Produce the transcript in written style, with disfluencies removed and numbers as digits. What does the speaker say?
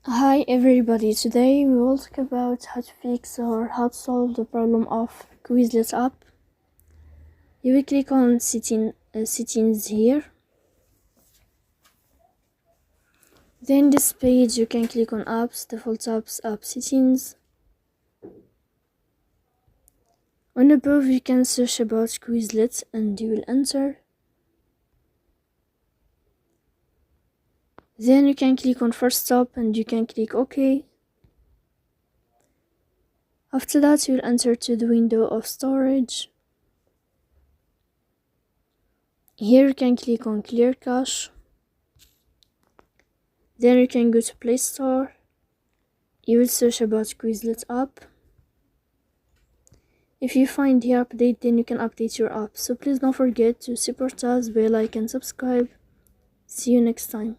Hi everybody, today we will talk about how to fix or how to solve the problem of Quizlet app. You will click on settings here. Then this page you can click on apps, default apps, app settings. On above you can search about Quizlet and you will enter. Then you can click on first stop and you can click OK. After that you will enter to the window of storage. Here you can click on clear cache. Then you can go to Play Store. You will search about Quizlet app. If you find the update, then you can update your app. So please don't forget to support us by like and subscribe. See you next time.